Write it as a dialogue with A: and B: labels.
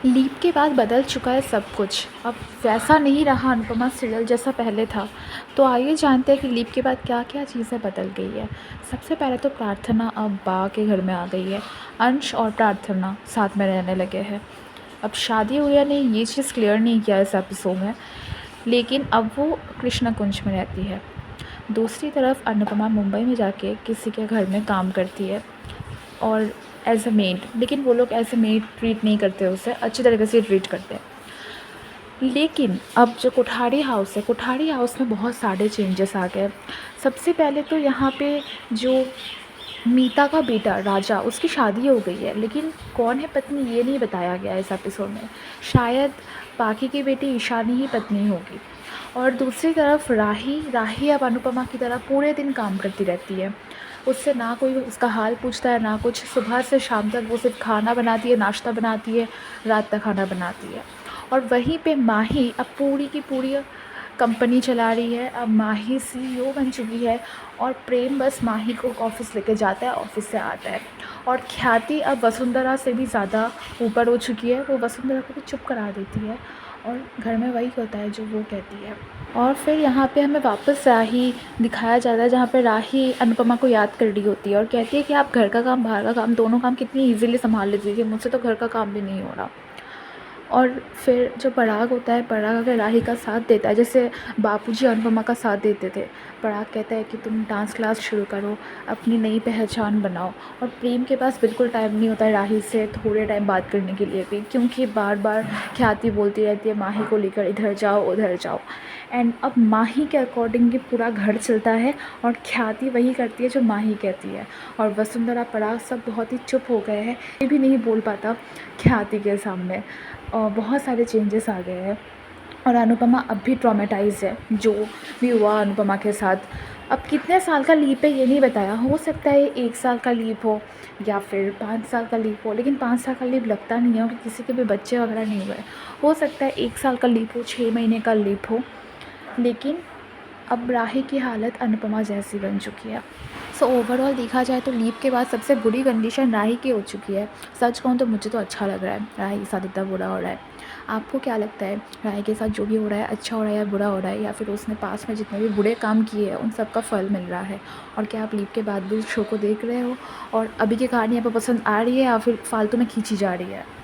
A: Leap के बाद बदल चुका है सब कुछ। अब वैसा नहीं रहा अनुपमा सीरियल जैसा पहले था। तो आइए जानते हैं कि लीप के बाद क्या-क्या चीज़ें बदल गई है। सबसे पहले तो प्रार्थना अब बा के घर में आ गई है। अंश और प्रार्थना साथ में रहने लगे हैं। अब शादी हुई या नहीं ये चीज़ क्लियर नहीं किया इस एपिसोड में, लेकिन अब वो कृष्णा कुंज में रहती है। दूसरी तरफ अनुपमा मुंबई में जाके किसी के घर में काम करती है और एज अ मेड, लेकिन वो लोग एज अ मेड ट्रीट नहीं करते, उसे अच्छी तरीके से ट्रीट करते हैं। लेकिन अब जो कोठारी हाउस है, कोठारी हाउस में बहुत सारे चेंजेस आ गए। सबसे पहले तो यहाँ पे जो मीता का बेटा राजा, उसकी शादी हो गई है, लेकिन कौन है पत्नी ये नहीं बताया गया इस एपिसोड में। शायद बाकी की बेटी ईशानी ही पत्नी होगी। और दूसरी तरफ राही राही अब अनुपमा की तरह पूरे दिन काम करती रहती है। उससे ना कोई उसका हाल पूछता है ना कुछ। सुबह से शाम तक वो सिर्फ खाना बनाती है, नाश्ता बनाती है, रात तक खाना बनाती है। और वहीं पे माही अब पूरी की पूरी कंपनी चला रही है। अब माही सीईओ बन चुकी है और प्रेम बस माही को ऑफिस लेके जाता है, ऑफिस से आता है। और ख्याति अब वसुंधरा से भी ज़्यादा ऊपर हो चुकी है। वो वसुंधरा को भी चुप करा देती है और घर में वही होता है जो वो कहती है। और फिर यहाँ पे हमें वापस राही दिखाया जाता है, जहाँ पे राही अनुपमा को याद कर रही होती है और कहती है कि आप घर का काम बाहर का काम दोनों काम कितनी इजीली संभाल लेती थी, मुझसे तो घर का काम भी नहीं हो रहा। और फिर जो पराग होता है, पराग अगर राही का साथ देता है, जैसे बापूजी अनुपमा का साथ देते थे। पराग कहता है कि तुम डांस क्लास शुरू करो, अपनी नई पहचान बनाओ। और प्रेम के पास बिल्कुल टाइम नहीं होता है राही से थोड़े टाइम बात करने के लिए भी, क्योंकि बार बार ख्याति बोलती रहती है माही को लेकर इधर जाओ उधर जाओ। एंड अब माही के अकॉर्डिंग ही पूरा घर चलता है और ख्याति वही करती है जो माही कहती है। और वसुंधरा पराग सब बहुत ही चुप हो गए हैं, ये भी नहीं बोल पाता ख्याति के सामने। और बहुत सारे चेंजेस आ गए हैं और अनुपमा अब भी ट्रॉमेटाइज़ है जो भी हुआ अनुपमा के साथ। अब कितने साल का लीप है ये नहीं बताया, हो सकता है 1 साल का लीप हो या फिर 5 साल का लीप हो, लेकिन 5 साल का लीप लगता नहीं है क्योंकि किसी के भी बच्चे वगैरह नहीं हुए। हो सकता है 1 साल का लीप हो, 6 महीने का लीप हो, लेकिन अब राही की हालत अनुपमा जैसी बन चुकी है। सो ओवरऑल देखा जाए तो लीप के बाद सबसे बुरी कंडीशन राही की हो चुकी है। सच कहूँ तो मुझे तो अच्छा लग रहा है राही के साथ इतना बुरा हो रहा है। आपको क्या लगता है, राही के साथ जो भी हो रहा है अच्छा हो रहा है या बुरा हो रहा है, या फिर उसने पास में जितने भी बुरे काम किए हैं उन सब का फल मिल रहा है? और क्या आप लीप के बाद भी उस शो को देख रहे हो और अभी की कहानी आपको पसंद आ रही है या फिर फालतू में खींची जा रही है?